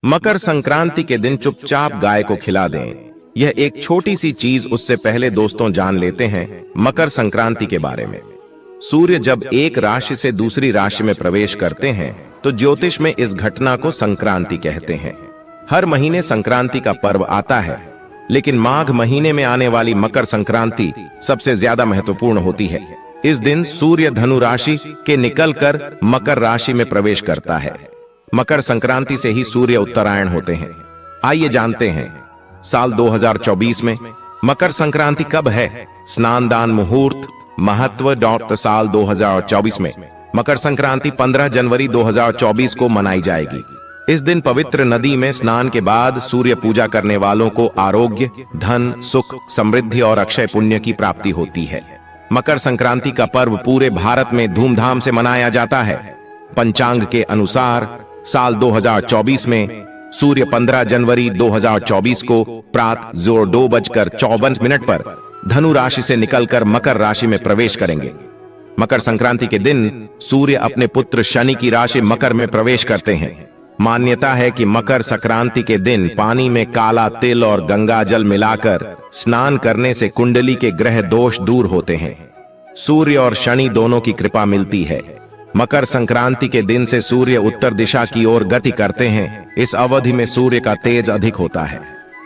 मकर संक्रांति के दिन चुपचाप गाय को खिला दें। यह एक छोटी सी चीज, उससे पहले दोस्तों जान लेते हैं मकर संक्रांति के बारे में। सूर्य जब एक राशि से दूसरी राशि में प्रवेश करते हैं तो ज्योतिष में इस घटना को संक्रांति कहते हैं। हर महीने संक्रांति का पर्व आता है, लेकिन माघ महीने में आने वाली मकर संक्रांति सबसे ज्यादा महत्वपूर्ण होती है। इस दिन सूर्य धनु राशि के निकलकर मकर राशि में प्रवेश करता है। मकर संक्रांति से ही सूर्य उत्तरायण होते हैं। आइए जानते हैं साल 2024 में मकर संक्रांति कब है। स्नान दान मुहूर्त महत्व साल 2024 में मकर संक्रांति 15 जनवरी 2024 को मनाई जाएगी। इस दिन पवित्र नदी में स्नान के बाद सूर्य पूजा करने वालों को आरोग्य, धन, सुख, समृद्धि और अक्षय पुण्य की प्राप्ति होती है। मकर संक्रांति का पर्व पूरे भारत में धूमधाम से मनाया जाता है। पंचांग के अनुसार साल 2024 में सूर्य 15 जनवरी 2024 को प्रातः 2:54 पर धनु राशि से निकलकर मकर राशि में प्रवेश करेंगे। मकर संक्रांति के दिन सूर्य अपने पुत्र शनि की राशि मकर में प्रवेश करते हैं। मान्यता है कि मकर संक्रांति के दिन पानी में काला तिल और गंगा जल मिलाकर स्नान करने से कुंडली के ग्रह दोष दूर होते हैं। सूर्य और शनि दोनों की कृपा मिलती है। मकर संक्रांति के दिन से सूर्य उत्तर दिशा की ओर गति करते हैं। इस अवधि में सूर्य का तेज अधिक होता है।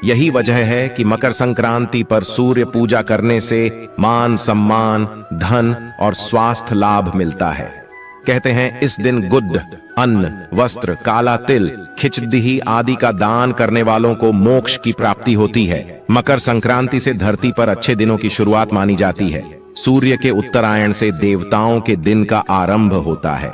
यही वजह है कि मकर संक्रांति पर सूर्य पूजा करने से मान सम्मान, धन और स्वास्थ्य लाभ मिलता है। कहते हैं इस दिन गुड़, अन्न, वस्त्र, काला तिल, खिचड़ी आदि का दान करने वालों को मोक्ष की प्राप्ति होती है। मकर संक्रांति से धरती पर अच्छे दिनों की शुरुआत मानी जाती है। सूर्य के उत्तरायण से देवताओं के दिन का आरंभ होता है।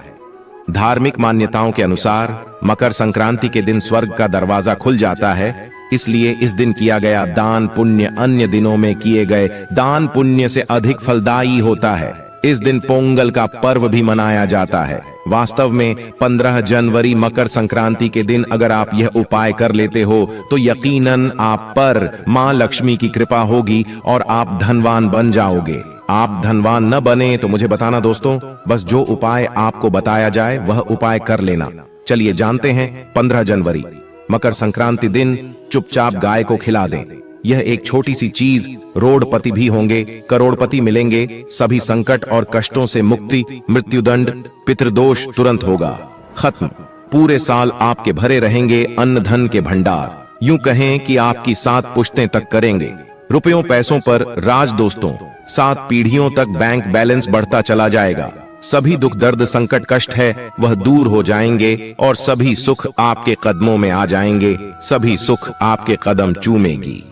धार्मिक मान्यताओं के अनुसार मकर संक्रांति के दिन स्वर्ग का दरवाजा खुल जाता है। इसलिए इस दिन किया गया दान पुण्य अन्य दिनों में किए गए दान पुण्य से अधिक फलदायी होता है। इस दिन पोंगल का पर्व भी मनाया जाता है। वास्तव में 15 जनवरी मकर संक्रांति के दिन अगर आप यह उपाय कर लेते हो तो यकीनन आप पर मां लक्ष्मी की कृपा होगी और आप धनवान बन जाओगे। आप धनवान न बने तो मुझे बताना दोस्तों, बस जो उपाय आपको बताया जाए वह उपाय कर लेना। चलिए जानते हैं 15 जनवरी मकर संक्रांति दिन चुपचाप गाय को खिला दें। यह एक छोटी सी चीज, रोडपति भी होंगे, करोड़पति मिलेंगे, सभी संकट और कष्टों से मुक्ति, मृत्युदंड, पितृदोष तुरंत होगा खत्म। पूरे साल आपके भरे रहेंगे अन्न धन के भंडार। यूं कहें कि आपकी 7 पुश्तें तक करेंगे रुपयों पैसों पर राज दोस्तों। 7 पीढ़ियों तक बैंक बैलेंस बढ़ता चला जाएगा। सभी दुख दर्द संकट कष्ट है वह दूर हो जाएंगे और सभी सुख आपके कदमों में आ जाएंगे। सभी सुख आपके कदम चूमेगी।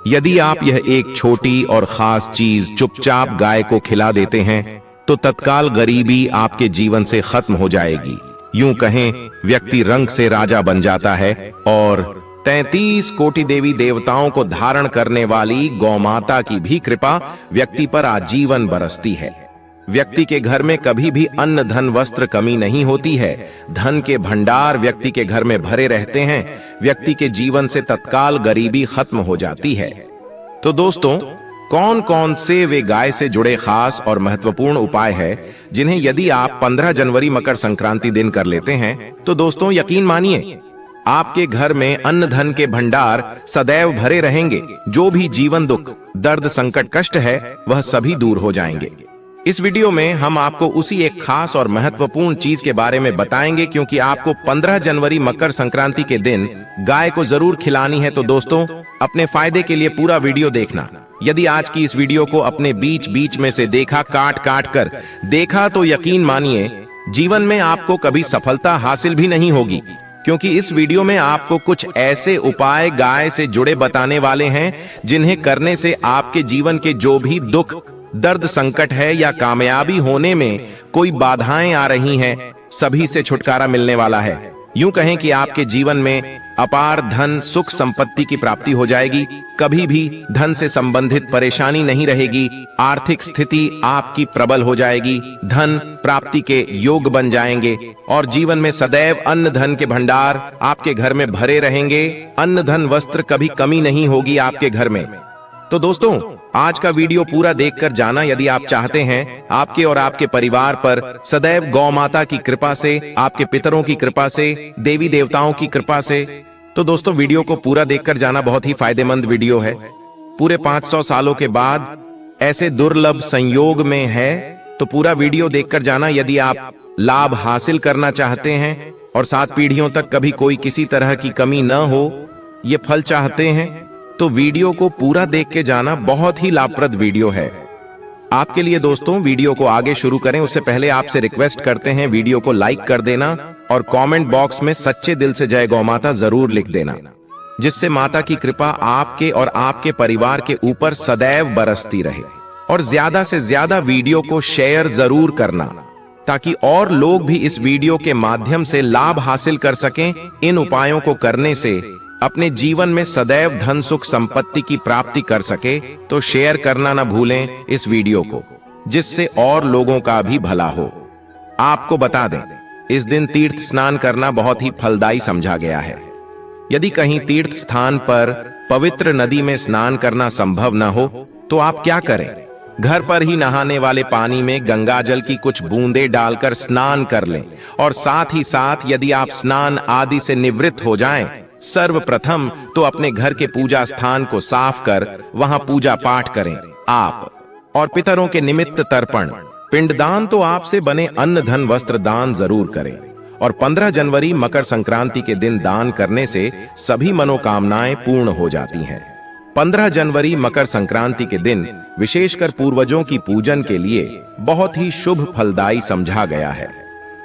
यदि आप यह एक छोटी और खास चीज चुपचाप गाय को खिला देते हैं तो तत्काल गरीबी आपके जीवन से खत्म हो जाएगी। यूं कहें व्यक्ति रंग से राजा बन जाता है और 33 कोटि देवी देवताओं को धारण करने वाली गौमाता की भी कृपा व्यक्ति पर आजीवन बरसती है। व्यक्ति के घर में कभी भी अन्न धन वस्त्र कमी नहीं होती है। धन के भंडार व्यक्ति के घर में भरे रहते हैं। व्यक्ति के जीवन से तत्काल गरीबी खत्म हो जाती है। तो दोस्तों, कौन कौन से वे गाय से जुड़े खास और महत्वपूर्ण उपाय है जिन्हें यदि आप 15 जनवरी मकर संक्रांति दिन कर लेते हैं तो दोस्तों यकीन मानिए आपके घर में अन्न धन के भंडार सदैव भरे रहेंगे। जो भी जीवन दुख दर्द संकट कष्ट है वह सभी दूर हो जाएंगे। इस वीडियो में हम आपको उसी एक खास और महत्वपूर्ण चीज के बारे में बताएंगे, क्योंकि आपको 15 जनवरी मकर संक्रांति के दिन गाय को जरूर खिलानी है। तो दोस्तों, अपने फायदे के लिए पूरा वीडियो देखना। यदि आज की इस वीडियो को अपने बीच बीच में से देखा, काट काट कर देखा, तो यकीन मानिए जीवन में आपको कभी सफलता हासिल भी नहीं होगी, क्योंकि इस वीडियो में आपको कुछ ऐसे उपाय गाय से जुड़े बताने वाले हैं जिन्हें करने से आपके जीवन के जो भी दुख दर्द संकट है या कामयाबी होने में कोई बाधाएं आ रही हैं, सभी से छुटकारा मिलने वाला है। यूं कहें कि आपके जीवन में अपार धन सुख संपत्ति की प्राप्ति हो जाएगी। कभी भी धन से संबंधित परेशानी नहीं रहेगी। आर्थिक स्थिति आपकी प्रबल हो जाएगी। धन प्राप्ति के योग बन जाएंगे और जीवन में सदैव अन्न धन के भंडार आपके घर में भरे रहेंगे। अन्न धन वस्त्र कभी कमी नहीं होगी आपके घर में। तो दोस्तों, आज का वीडियो पूरा देखकर जाना यदि आप चाहते हैं आपके और आपके परिवार पर सदैव गौ माता की कृपा से, आपके पितरों की कृपा से, देवी देवताओं की कृपा से तो दोस्तों वीडियो को पूरा देखकर जाना, बहुत ही फायदेमंद वीडियो है। पूरे 500 सालों के बाद ऐसे दुर्लभ संयोग में है, तो पूरा वीडियो देखकर जाना यदि आप लाभ हासिल करना चाहते हैं और 7 पीढ़ियों तक कभी कोई किसी तरह की कमी न हो, ये फल चाहते हैं, तो वीडियो को पूरा देख के जाना। बहुत ही लाभप्रद वीडियो है आपके लिए। दोस्तों वीडियो को आगे शुरू करें उससे पहले आपसे रिक्वेस्ट करते हैं वीडियो को लाइक कर देना और कमेंट बॉक्स में सच्चे दिल से जय गौ माता जरूर लिख देना, जिससे माता की कृपा आपके और आपके परिवार के ऊपर सदैव बरसती रहे। और ज्यादा से ज्यादा वीडियो को शेयर जरूर करना, ताकि और लोग भी इस वीडियो के माध्यम से लाभ हासिल कर सकें। इन उपायों को करने से अपने जीवन में सदैव धन सुख संपत्ति की प्राप्ति कर सके। तो शेयर करना ना भूलें इस वीडियो को, जिससे और लोगों का भी भला हो। आपको बता दें, इस दिन तीर्थ स्नान करना बहुत ही फलदायी समझा गया है। यदि कहीं तीर्थ स्थान पर पवित्र नदी में स्नान करना संभव न हो, तो आप क्या करें, घर पर ही नहाने वाले पानी में गंगा जल की कुछ बूंदें डालकर स्नान कर लें। और साथ ही साथ यदि आप स्नान आदि से निवृत्त हो जाएं, सर्वप्रथम तो अपने घर के पूजा स्थान को साफ कर वहां पूजा पाठ करें आप। और पितरों के निमित्त तर्पण, पिंडदान तो आपसे बने अन्न धन वस्त्र दान जरूर करें। और 15 जनवरी मकर संक्रांति के दिन दान करने से सभी मनोकामनाएं पूर्ण हो जाती हैं। 15 जनवरी मकर संक्रांति के दिन विशेषकर पूर्वजों की पूजन के लिए बहुत ही शुभ फलदायी समझा गया है।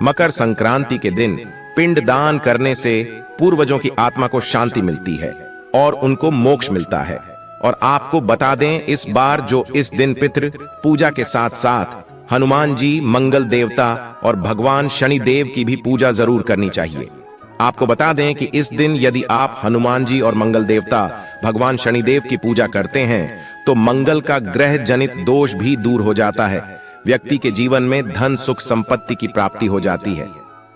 मकर संक्रांति के दिन पिंड दान करने से पूर्वजों की आत्मा को शांति मिलती है और उनको मोक्ष मिलता है। और आपको बता दें, इस बार जो इस दिन पितृ पूजा के साथ साथ हनुमान जी, मंगल देवता और भगवान शनिदेव की भी पूजा जरूर करनी चाहिए। आपको बता दें कि इस दिन यदि आप हनुमान जी और मंगल देवता भगवान शनिदेव की पूजा करते हैं, तो मंगल का ग्रह जनित दोष भी दूर हो जाता है। व्यक्ति के जीवन में धन सुख संपत्ति की प्राप्ति हो जाती है,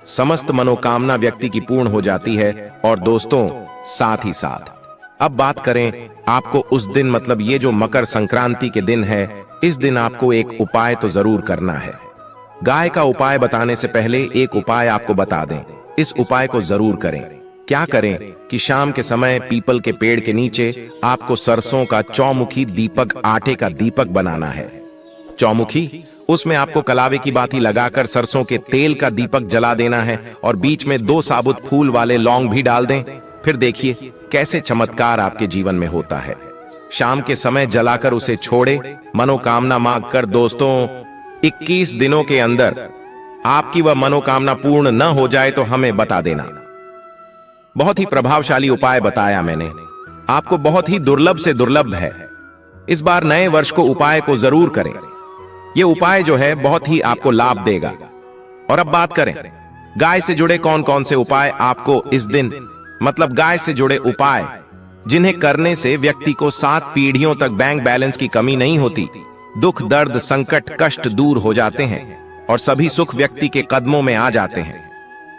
समस्त मनोकामना व्यक्ति की पूर्ण हो जाती है। और दोस्तों साथ ही साथ अब बात करें आपको उस दिन, मतलब ये जो मकर संक्रांति के दिन है, इस दिन आपको एक उपाय तो जरूर करना है। गाय का उपाय बताने से पहले एक उपाय आपको बता दें, इस उपाय को जरूर करें। क्या करें कि शाम के समय पीपल के पेड़ के नीचे आपको सरसों का चौमुखी दीपक, आटे का दीपक बनाना है। चौमुखी, उसमें आपको कलावे की बाती लगाकर सरसों के तेल का दीपक जला देना है और बीच में 2 साबुत फूल वाले लौंग भी डाल दें। फिर देखिए कैसे चमत्कार आपके जीवन में होता है। शाम के समय जलाकर उसे छोड़े, मनोकामना मांगकर। दोस्तों 21 दिनों के अंदर आपकी वह मनोकामना पूर्ण न हो जाए तो हमें बता देना। बहुत ही प्रभावशाली उपाय बताया मैंने आपको, बहुत ही दुर्लभ से दुर्लभ है। इस बार नए वर्ष को उपाय को जरूर करें। ये उपाय जो है बहुत ही आपको लाभ देगा। और अब बात करें गाय से जुड़े कौन कौन से उपाय आपको इस दिन, मतलब गाय से जुड़े उपाय जिन्हें करने से व्यक्ति को 7 पीढ़ियों तक बैंक बैलेंस की कमी नहीं होती, दुख दर्द संकट कष्ट दूर हो जाते हैं और सभी सुख व्यक्ति के कदमों में आ जाते हैं।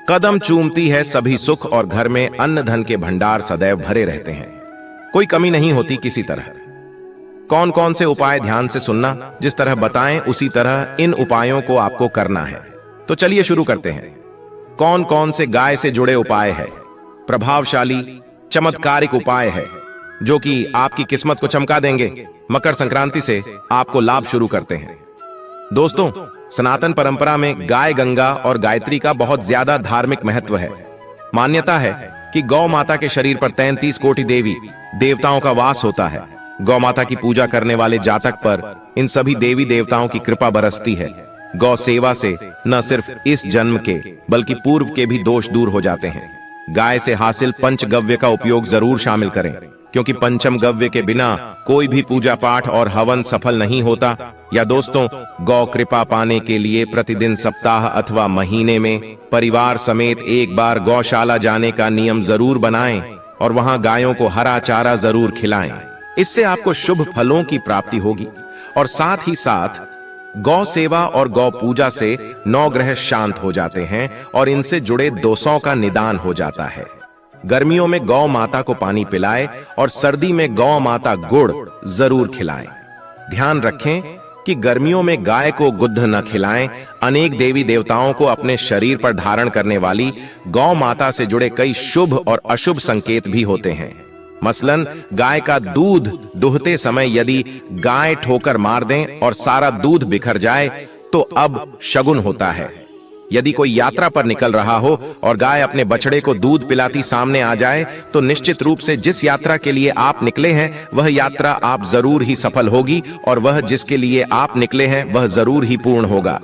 कदम चूमती है सभी सुख और घर में अन्न धन के भंडार सदैव भरे रहते हैं, कोई कमी नहीं होती किसी तरह। कौन कौन से उपाय ध्यान से सुनना, जिस तरह बताएं उसी तरह इन उपायों को आपको करना है। तो चलिए शुरू करते हैं। कौन कौन से गाय से जुड़े उपाय है, प्रभावशाली चमत्कारिक उपाय है जो कि आपकी किस्मत को चमका देंगे। मकर संक्रांति से आपको लाभ शुरू करते हैं। दोस्तों सनातन परंपरा में गाय गंगा और गायत्री का बहुत ज्यादा धार्मिक महत्व है। मान्यता है कि गौ माता के शरीर पर 33 कोटि देवी देवताओं का वास होता है। गौ माता की पूजा करने वाले जातक पर इन सभी देवी देवताओं की कृपा बरसती है। गौ सेवा से न सिर्फ इस जन्म के बल्कि पूर्व के भी दोष दूर हो जाते हैं। गाय से हासिल पंचगव्य का उपयोग जरूर शामिल करें, क्योंकि पंचम गव्य के बिना कोई भी पूजा पाठ और हवन सफल नहीं होता। या दोस्तों गौ कृपा पाने के लिए प्रतिदिन, सप्ताह अथवा महीने में परिवार समेत एक बार गौशाला जाने का नियम जरूर बनाएं और वहां गायों को हरा चारा जरूर खिलाएं। इससे आपको शुभ फलों की प्राप्ति होगी। और साथ ही साथ गौ सेवा और गौ पूजा से 9 ग्रह शांत हो जाते हैं और इनसे जुड़े दोषों का निदान हो जाता है। गर्मियों में गौ माता को पानी पिलाएं और सर्दी में गौ माता गुड़ जरूर खिलाएं। ध्यान रखें कि गर्मियों में गाय को गुद्ध न खिलाएं। अनेक देवी देवताओं को अपने शरीर पर धारण करने वाली गौ माता से जुड़े कई शुभ और अशुभ संकेत भी होते हैं। मसलन गाय का दूध दुहते समय यदि गाय ठोकर मार दें और सारा दूध बिखर जाए तो अब शगुन होता है। यदि कोई यात्रा पर निकल रहा हो और गाय अपने बछड़े को दूध पिलाती सामने आ जाए तो निश्चित रूप से जिस यात्रा के लिए आप निकले हैं वह यात्रा आप जरूर ही सफल होगी और वह जिसके लिए आप निकले हैं वह जरूर ही पूर्ण होगा।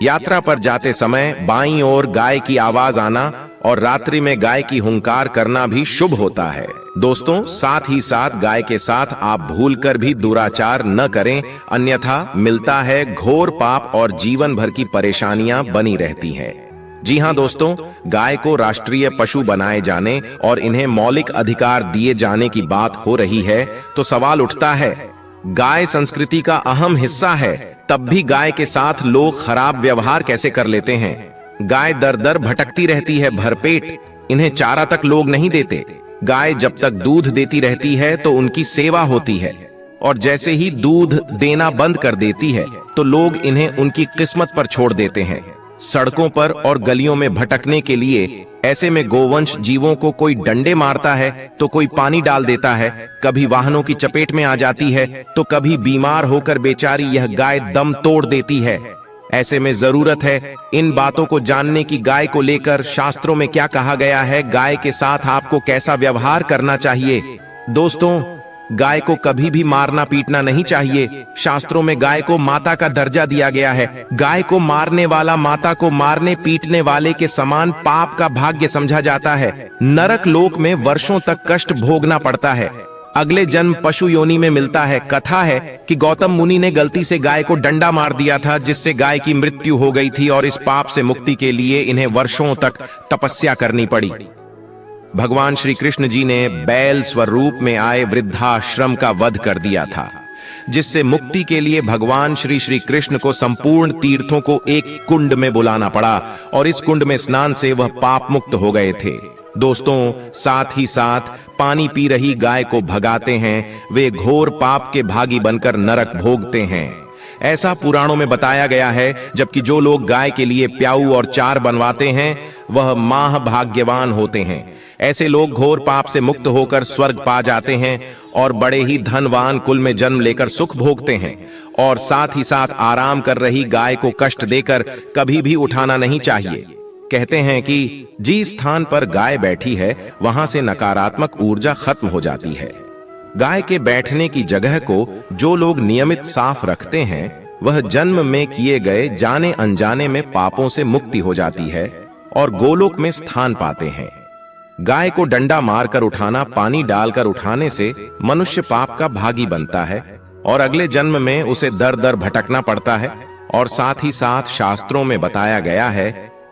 यात्रा पर जाते समय बाईं ओर गाय की आवाज आना और रात्रि में गाय की हुंकार करना भी शुभ होता है। दोस्तों, साथ ही साथ गाय के साथ आप भूलकर भी दुराचार न करें, अन्यथा मिलता है घोर पाप और जीवन भर की परेशानियां बनी रहती हैं। जी हां दोस्तों, गाय को राष्ट्रीय पशु बनाए जाने और इन्हें मौलिक अधिकार दिए जाने की बात हो रही है तो सवाल उठता है, गाय संस्कृति का अहम हिस्सा है, तब भी गाय के साथ लोग खराब व्यवहार कैसे कर लेते हैं। गाय दर दर भटकती रहती है भरपेट, इन्हें चारा तक लोग नहीं देते। गाय जब तक दूध देती रहती है तो उनकी सेवा होती है और जैसे ही दूध देना बंद कर देती है तो लोग इन्हें उनकी किस्मत पर छोड़ देते हैं, सड़कों पर और गलियों में भटकने के लिए। ऐसे में गोवंश जीवों को कोई डंडे मारता है तो कोई पानी डाल देता है, कभी वाहनों की चपेट में आ जाती है तो कभी बीमार होकर बेचारी यह गाय दम तोड़ देती है। ऐसे में जरूरत है इन बातों को जानने की गाय को लेकर शास्त्रों में क्या कहा गया है, गाय के साथ आपको कैसा व्यवहार करना चाहिए। दोस्तों, गाय को कभी भी मारना पीटना नहीं चाहिए। शास्त्रों में गाय को माता का दर्जा दिया गया है। गाय को मारने वाला माता को मारने पीटने वाले के समान पाप का भाग्य समझा जाता है। नरक लोक में वर्षों तक कष्ट भोगना पड़ता है, अगले जन्म पशु योनि में मिलता है। कथा है कि गौतम मुनि ने गलती से गाय को डंडा मार दिया था जिससे गाय की मृत्यु हो गई थी और इस पाप से मुक्ति के लिए इन्हें वर्षों तक तपस्या करनी पड़ी। भगवान श्री कृष्ण जी ने बैल स्वरूप में आए वृद्धाश्रम का वध कर दिया था, जिससे मुक्ति के लिए भगवान श्री कृष्ण को संपूर्ण तीर्थों को एक कुंड में बुलाना पड़ा और इस कुंड में स्नान से वह पाप मुक्त हो गए थे। दोस्तों, साथ ही साथ पानी पी रही गाय को भगाते हैं, वे घोर पाप के भागी बनकर नरक भोगते हैं। ऐसा पुराणों में बताया गया है, जबकि जो लोग गाय के लिए प्याऊ और चार बनवाते हैं वह महाभाग्यवान होते हैं। ऐसे लोग घोर पाप से मुक्त होकर स्वर्ग पा जाते हैं और बड़े ही धनवान कुल में जन्म लेकर सुख भोगते हैं। और साथ ही साथ आराम कर रही गाय को कष्ट देकर कभी भी उठाना नहीं चाहिए। कहते हैं कि जिस स्थान पर गाय बैठी है वहां से नकारात्मक ऊर्जा खत्म हो जाती है। गाय के बैठने की जगह को जो लोग नियमित साफ रखते हैं वह जन्म में किए गए जाने अनजाने में पापों से मुक्ति हो जाती है और गोलोक में स्थान पाते हैं। गाय को डंडा मारकर उठाना, पानी डालकर उठाने से मनुष्य पाप का भागी बनता है और अगले जन्म में उसे दर दर भटकना पड़ता है। और साथ ही साथ शास्त्रों में बताया गया है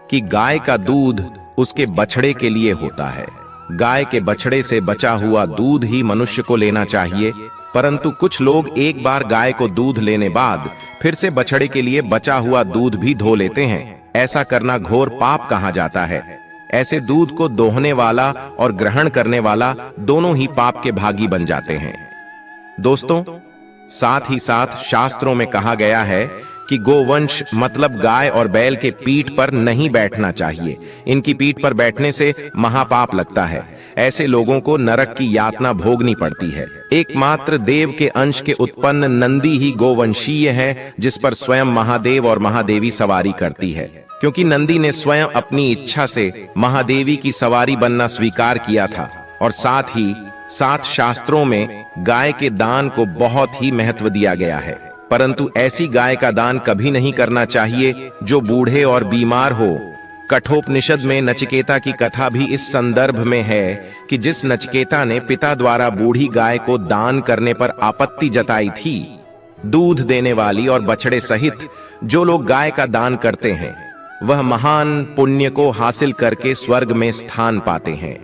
कि गाय का दूध उसके बछड़े के लिए होता है। गाय के बछड़े से बचा हुआ दूध ही मनुष्य को लेना चाहिए, परंतु कुछ लोग एक बार गाय को दूध लेने बाद फिर से बछड़े के लिए बचा हुआ दूध भी धो लेते हैं। ऐसा करना घोर पाप कहा जाता है। ऐसे दूध को दोहने वाला और ग्रहण करने वाला दोनों ही पाप के भागी बन जाते हैं। दोस्तों, साथ ही साथ शास्त्रों में कहा गया है कि गोवंश मतलब गाय और बैल के पीठ पर नहीं बैठना चाहिए। इनकी पीठ पर बैठने से महापाप लगता है। ऐसे लोगों को नरक की यातना भोगनी पड़ती है। एकमात्र देव के अंश के उत्पन्न नंदी ही गोवंशीय है, जिस पर स्वयं महादेव और महादेवी सवारी करती है। क्योंकि नंदी ने स्वयं अपनी इच्छा से महादेवी की सवारी बनना स्वीकार किया था। और साथ ही साथ शास्त्रों में गाय के दान को बहुत ही महत्व दिया गया है, परंतु ऐसी गाय का दान कभी नहीं करना चाहिए जो बूढ़े और बीमार हो। कठोपनिषद में नचिकेता की कथा भी इस संदर्भ में है कि जिस नचिकेता ने पिता द्वारा बूढ़ी गाय को दान करने पर आपत्ति जताई थी। दूध देने वाली और बछड़े सहित जो लोग गाय का दान करते हैं वह महान पुण्य को हासिल करके स्वर्ग में स्थान पाते हैं।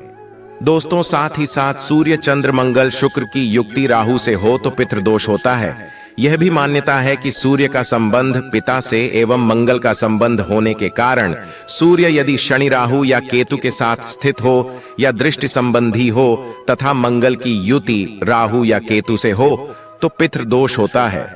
दोस्तों, साथ ही साथ सूर्य, चंद्र, मंगल, शुक्र की युक्ति राहु से हो तो पितृदोष होता है। यह भी मान्यता है कि सूर्य का संबंध पिता से एवं मंगल का संबंध होने के कारण सूर्य यदि शनि, राहु या केतु के साथ स्थित हो या दृष्टि संबंधी हो तथा मंगल की युति राहु या केतु से हो तो पितृदोष होता है।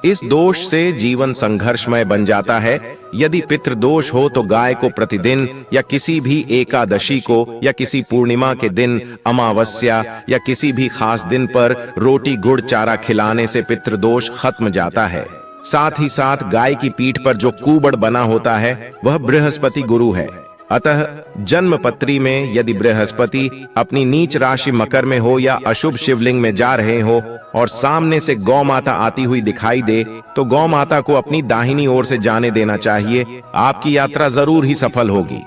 इस दोष से जीवन संघर्षमय बन जाता है। यदि पितृदोष हो तो गाय को प्रतिदिन या किसी भी एकादशी को या किसी पूर्णिमा के दिन, अमावस्या या किसी भी खास दिन पर रोटी गुड़ चारा खिलाने से पितृदोष खत्म जाता है। साथ ही साथ गाय की पीठ पर जो कुबड़ बना होता है वह बृहस्पति गुरु है। अतः जन्म पत्री में यदि बृहस्पति अपनी नीच राशि मकर में हो या अशुभ शिवलिंग में जा रहे हो और सामने से गौ माता आती हुई दिखाई दे तो गौ माता को अपनी दाहिनी ओर से जाने देना चाहिए। आपकी यात्रा जरूर ही सफल होगी।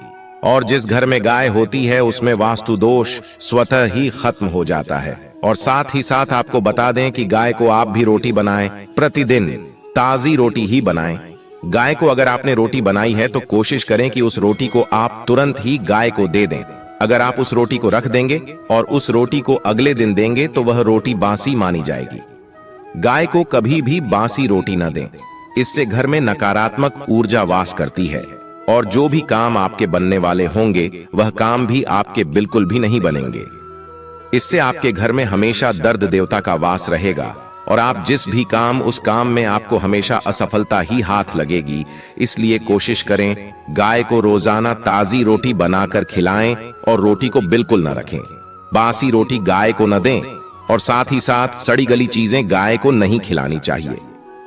और जिस घर में गाय होती है उसमें वास्तु दोष स्वतः ही खत्म हो जाता है। और साथ ही साथ आपको बता दें कि गाय को आप भी रोटी बनाएं, प्रतिदिन ताजी रोटी ही बनाएं। गाय को अगर आपने रोटी बनाई है तो कोशिश करें कि उस रोटी को आप तुरंत ही गाय को दे दें। अगर आप उस रोटी को रख देंगे और उस रोटी को अगले दिन देंगे तो वह रोटी बासी मानी जाएगी। गाय को कभी भी बासी रोटी न दें, इससे घर में नकारात्मक ऊर्जा वास करती है और जो भी काम आपके बनने वाले होंगे वह काम भी आपके बिल्कुल भी नहीं बनेंगे। इससे आपके घर में हमेशा दर्द देवता का वास रहेगा और आप जिस भी काम उस काम में आपको हमेशा असफलता ही हाथ लगेगी। इसलिए कोशिश करें गाय को रोजाना ताजी रोटी बनाकर खिलाएं और रोटी को बिल्कुल न रखें। बासी रोटी गाय को न दें और साथ ही साथ सड़ी गली चीजें गाय को नहीं खिलानी चाहिए।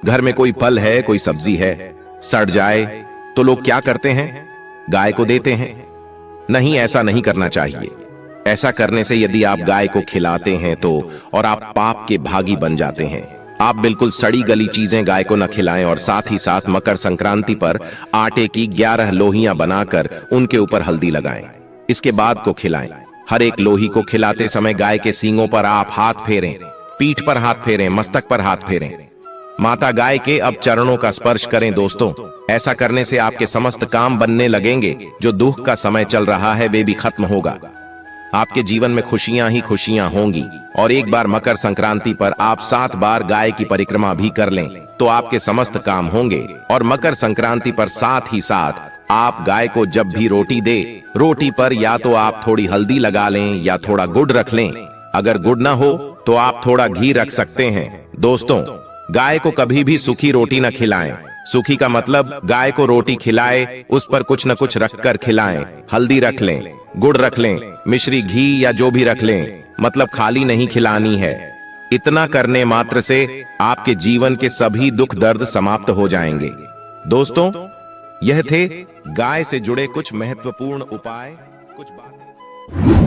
घर में कोई फल है, कोई सब्जी है, सड़ जाए तो लोग क्या करते हैं, गाय को देते हैं। नहीं, ऐसा नहीं करना चाहिए। ऐसा करने से यदि आप गाय को खिलाते हैं तो और आप पाप के भागी बन जाते हैं। आप बिल्कुल सड़ी गली चीजें गाय को न खिलाएं और साथ ही साथ मकर संक्रांति पर आटे की 11 लोहियां बनाकर उनके ऊपर हल्दी लगाएं। इसके बाद को खिलाएं। हर एक लोही को खिलाते समय गाय के सींगों पर आप हाथ फेरें, पीठ पर हाथ फेरें, मस्तक पर हाथ फेरें। माता गाय के अब चरणों का स्पर्श करें। दोस्तों, ऐसा करने से आपके समस्त काम बनने लगेंगे। जो दुख का समय चल रहा है वे भी खत्म होगा। आपके जीवन में खुशियां ही खुशियां होंगी। और एक बार मकर संक्रांति पर आप 7 बार गाय की परिक्रमा भी कर लें तो आपके समस्त काम होंगे। और मकर संक्रांति पर साथ ही साथ आप गाय को जब भी रोटी दे, रोटी पर या तो आप थोड़ी हल्दी लगा लें या थोड़ा गुड़ रख लें। अगर गुड़ ना हो तो आप थोड़ा घी रख सकते हैं। दोस्तों, गाय को कभी भी सूखी रोटी न खिलाएं। सूखी का मतलब गाय को रोटी खिलाए, उस पर कुछ न कुछ रखकर खिलाएं। हल्दी रख लें, गुड़ रख लें, मिश्री, घी या जो भी रख लें, मतलब खाली नहीं खिलानी है। इतना करने मात्र से आपके जीवन के सभी दुख दर्द समाप्त हो जाएंगे। दोस्तों, यह थे गाय से जुड़े कुछ महत्वपूर्ण उपाय, कुछ बातें।